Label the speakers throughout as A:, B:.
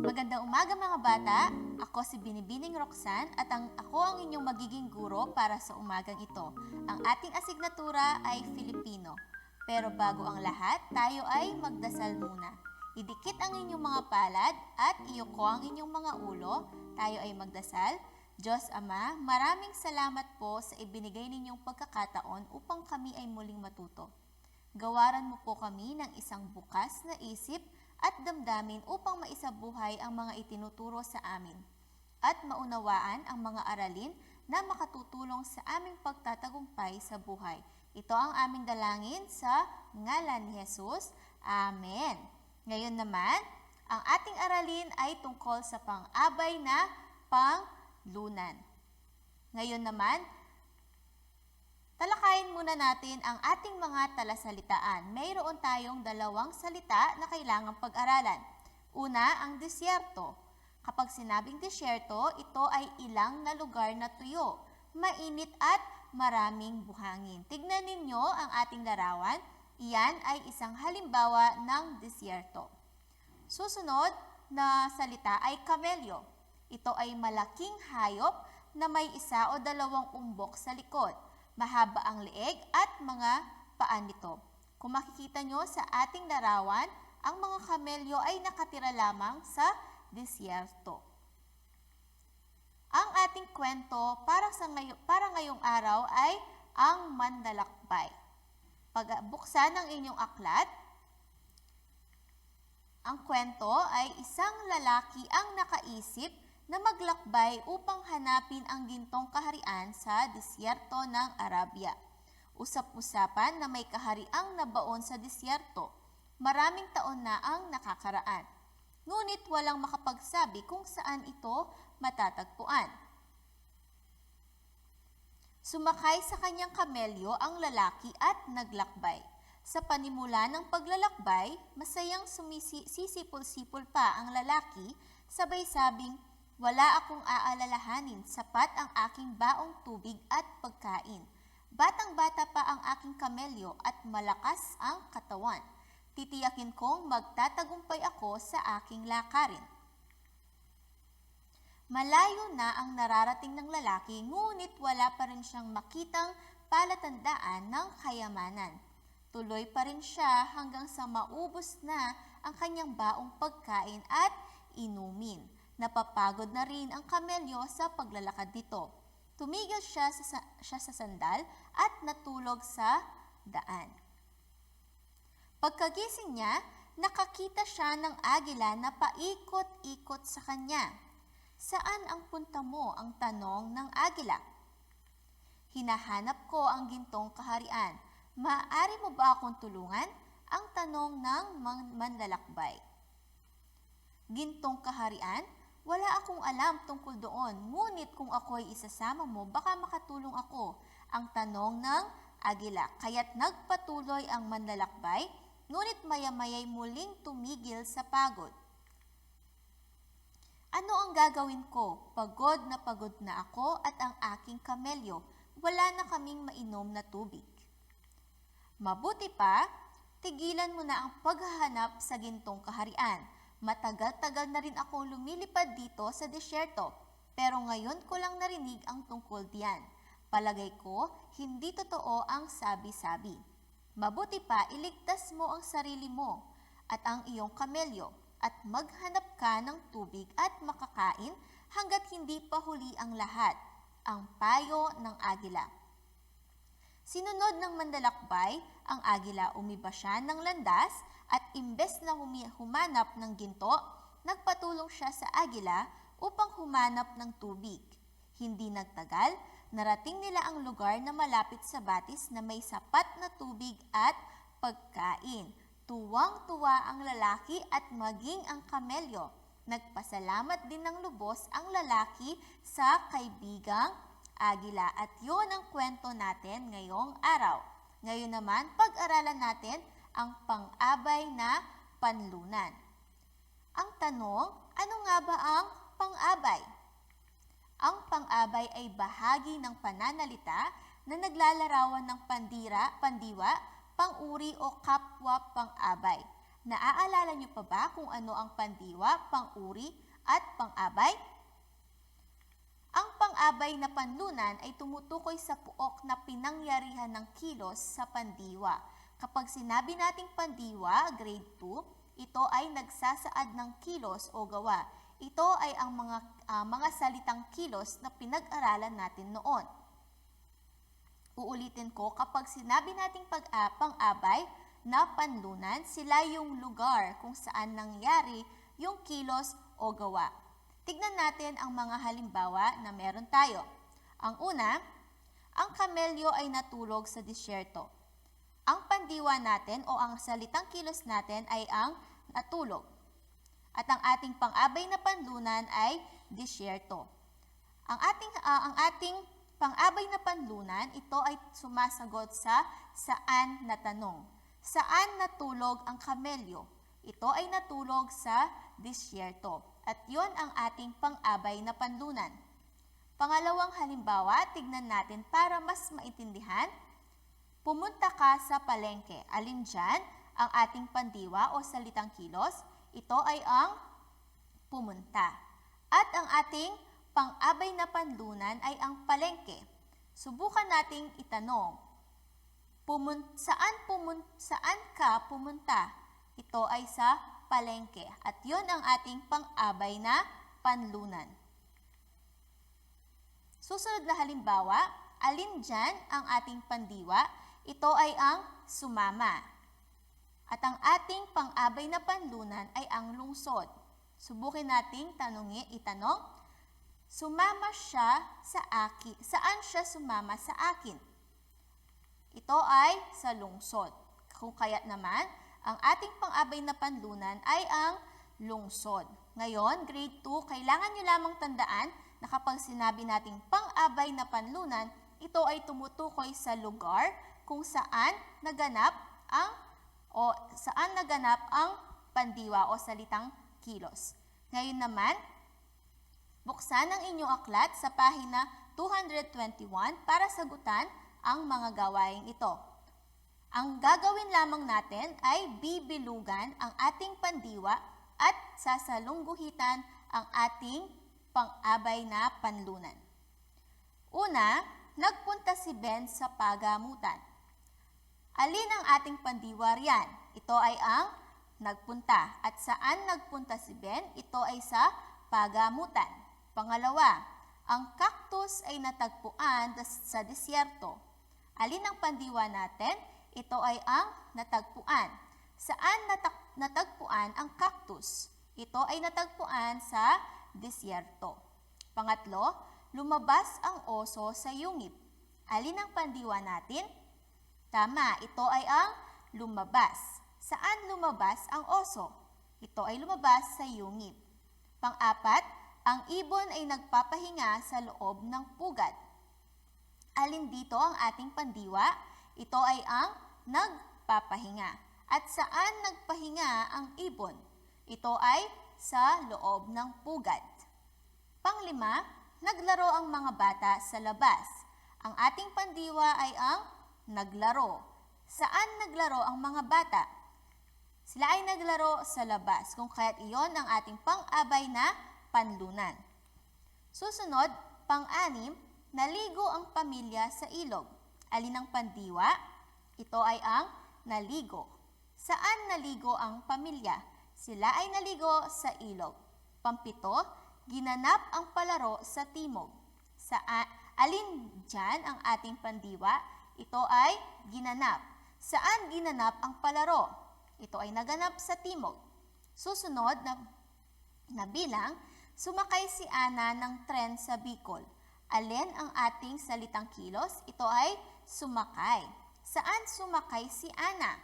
A: Magandang umaga mga bata! Ako si Binibining Roxanne at ako ang inyong magiging guro para sa umagang ito. Ang ating asignatura ay Filipino. Pero bago ang lahat, tayo ay magdasal muna. Idikit ang inyong mga palad at iyuko ang inyong mga ulo. Tayo ay magdasal. Diyos Ama, maraming salamat po sa ibinigay ninyong pagkakataon upang kami ay muling matuto. Gawaran mo po kami ng isang bukas na isip at damdamin upang maisabuhay ang mga itinuturo sa amin at maunawaan ang mga aralin na makatutulong sa aming pagtatagumpay sa buhay. Ito ang aming dalangin sa ngalan ni Jesus. Amen. Ngayon naman, ang ating aralin ay tungkol sa pang-abay na panglunan. Ngayon naman, talakayin muna natin ang ating mga talasalitaan. Mayroon tayong dalawang salita na kailangang pag-aralan. Una, ang disyerto. Kapag sinabing disyerto, ito ay ilang na lugar na tuyo, mainit at maraming buhangin. Tignan ninyo ang ating larawan. Iyan ay isang halimbawa ng disyerto. Susunod na salita ay kamelyo. Ito ay malaking hayop na may isa o dalawang umbok sa likod. Mahaba ang leeg at mga paa nito. Kung makikita nyo sa ating larawan, ang mga kamelyo ay nakatira lamang sa disyerto. Ang ating kwento para ngayong araw ay ang mandalakbay. Pagbuksan ng inyong aklat, ang kwento ay isang lalaki ang nakaisip na maglakbay upang hanapin ang gintong kaharian sa disyerto ng Arabia. Usap-usapan na may kahariang nabaon sa disyerto. Maraming taon na ang nakakaraan. Ngunit walang makapagsabi kung saan ito matatagpuan. Sumakay sa kanyang kamelyo ang lalaki at naglakbay. Sa panimula ng paglalakbay, masayang sisipol-sipol pa ang lalaki, sabay sabing, "Wala akong aalalahanin, sapat ang aking baong tubig at pagkain. Batang-bata pa ang aking kamelyo at malakas ang katawan. Titiyakin kong magtatagumpay ako sa aking lakarin." Malayo na ang nararating ng lalaki, ngunit wala pa rin siyang makitang palatandaan ng kayamanan. Tuloy pa rin siya hanggang sa maubos na ang kanyang baong pagkain at inumin. Napapagod na rin ang kamelyo sa paglalakad nito. Tumigil siya sa sandal at natulog sa daan. Pagkagising niya, nakakita siya ng agila na paikot-ikot sa kanya. "Saan ang punta mo?" ang tanong ng agila. "Hinahanap ko ang gintong kaharian. Maaari mo ba akong tulungan?" ang tanong ng manlalakbay. "Gintong kaharian? Wala akong alam tungkol doon, ngunit kung ako'y isasama mo, baka makatulong ako," ang tanong ng agila. Kaya't nagpatuloy ang manlalakbay, ngunit maya-maya'y muling tumigil sa pagod. "Ano ang gagawin ko? Pagod na ako at ang aking kamelyo. Wala na kaming mainom na tubig." "Mabuti pa, tigilan mo na ang paghahanap sa gintong kaharian. Matagal-tagal na rin akong lumilipad dito sa disyerto, pero ngayon ko lang narinig ang tungkol diyan. Palagay ko, hindi totoo ang sabi-sabi. Mabuti pa, iligtas mo ang sarili mo at ang iyong kamelyo at maghanap ka ng tubig at makakain hanggat hindi pa huli ang lahat," ang payo ng agila. Sinunod ng manlalakbay, ang agila umiba siya ng landas at imbes na humanap ng ginto, nagpatulong siya sa agila upang humanap ng tubig. Hindi nagtagal, narating nila ang lugar na malapit sa batis na may sapat na tubig at pagkain. Tuwang-tuwa ang lalaki at maging ang kamelyo. Nagpasalamat din ng lubos ang lalaki sa kaibigang agila. At yun ang kwento natin ngayong araw. Ngayon naman, pag-aralan natin ang pang-abay na panlunan. Ang tanong, ano nga ba ang pang-abay? Ang pang-abay ay bahagi ng pananalita na naglalarawan ng pandiwa, pang-uri o kapwa pang-abay. Naaalala niyo pa ba kung ano ang pandiwa, pang-uri at pang-abay? Ang pang-abay na panlunan ay tumutukoy sa puok na pinangyarihan ng kilos sa pandiwa. Kapag sinabi nating pandiwa, grade 2, ito ay nagsasaad ng kilos o gawa. Ito ay ang mga salitang kilos na pinag-aralan natin noon. Uulitin ko, kapag sinabi nating pang-abay na panlunan, sila yung lugar kung saan nangyari yung kilos o gawa. Tignan natin ang mga halimbawa na meron tayo. Ang una, ang kamelyo ay natulog sa disyerto. Ang pandiwa natin o ang salitang kilos natin ay ang natulog. At ang ating pang-abay na panlunan ay disyerto. Ang ating pang-abay na panlunan, ito ay sumasagot sa saan na tanong. Saan natulog ang kamelyo? Ito ay natulog sa disyerto. At yon ang ating pang-abay na panlunan. Pangalawang halimbawa, tignan natin para mas maintindihan. Pumunta ka sa palengke. Alin dyan ang ating pandiwa o salitang kilos? Ito ay ang pumunta. At ang ating pang-abay na panlunan ay ang palengke. Subukan nating itanong, saan ka pumunta? Ito ay sa palengke. At yon ang ating pang-abay na panlunan. Susunod na halimbawa, alin dyan ang ating pandiwa? Ito ay ang sumama. At ang ating pang-abay na panlunan ay ang lungsod. Subukin nating itanong, sumama siya sa akin. Saan siya sumama sa akin? Ito ay sa lungsod. Kung kaya't naman, ang ating pang-abay na panlunan ay ang lungsod. Ngayon, grade 2, kailangan nyo lamang tandaan na kapag sinabi nating pang-abay na panlunan, ito ay tumutukoy sa lugar kung saan naganap ang pandiwa o salitang kilos. Ngayon naman, buksan ang inyong aklat sa pahina 221 para sagutan ang mga gawaing ito. Ang gagawin lamang natin ay bibilugan ang ating pandiwa at sasalungguhitan ang ating pang-abay na panlunan. Una, nagpunta si Ben sa pagamutan. Alin ang ating pandiwa riyan? Ito ay ang nagpunta. At saan nagpunta si Ben? Ito ay sa pagamutan. Pangalawa, ang cactus ay natagpuan sa disyerto. Alin ang pandiwa natin? Ito ay ang natagpuan. Saan natagpuan ang cactus? Ito ay natagpuan sa disyerto. Pangatlo, lumabas ang oso sa yungib. Alin ang pandiwa natin? Tama, ito ay ang lumabas. Saan lumabas ang oso? Ito ay lumabas sa yungib. Pang-apat, ang ibon ay nagpapahinga sa loob ng pugad. Alin dito ang ating pandiwa? Ito ay ang nagpapahinga. At saan nagpahinga ang ibon? Ito ay sa loob ng pugad. Panglima, naglaro ang mga bata sa labas. Ang ating pandiwa ay ang naglaro. Saan naglaro ang mga bata? Sila ay naglaro sa labas, kung kaya't iyon ang ating pang-abay na panlunan. Susunod, pang-anim, naligo ang pamilya sa ilog. Alin ang pandiwa? Ito ay ang naligo. Saan naligo ang pamilya? Sila ay naligo sa ilog. Pampito, ginanap ang palaro sa timog. Alin dyan ang ating pandiwa? Ito ay ginanap. Saan ginanap ang palaro? Ito ay naganap sa timog. Susunod na bilang, sumakay si Ana ng tren sa Bicol. Alin ang ating salitang kilos? Ito ay sumakay. Saan sumakay si Ana?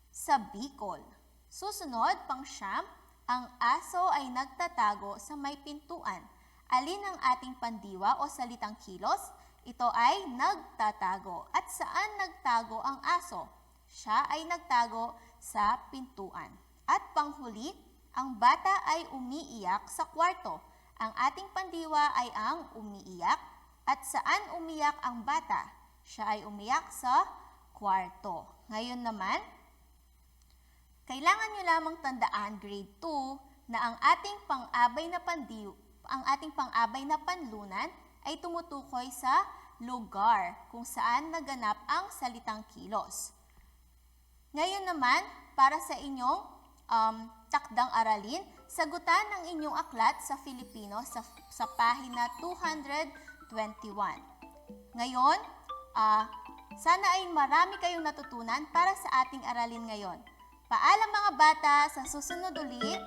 A: Sa Bicol. Susunod, pang-siyam, ang aso ay nagtatago sa may pintuan. Alin ang ating pandiwa o salitang kilos? Ito ay nagtatago. At saan nagtago ang aso? Siya ay nagtago sa pintuan. At panghuli, ang bata ay umiiyak sa kwarto. Ang ating pandiwa ay ang umiiyak. At saan umiyak ang bata? Siya ay umiyak sa kwarto. Ngayon naman, kailangan nyo lamang tandaan, grade 2, na ang ating pang-abay na panlunan ay tumutukoy sa lugar kung saan naganap ang salitang kilos. Ngayon naman, para sa inyong takdang aralin, sagutan ng inyong aklat sa Filipino sa pahina 221. Ngayon, sana ay marami kayong natutunan para sa ating aralin ngayon. Paalam mga bata, sa susunod ulit.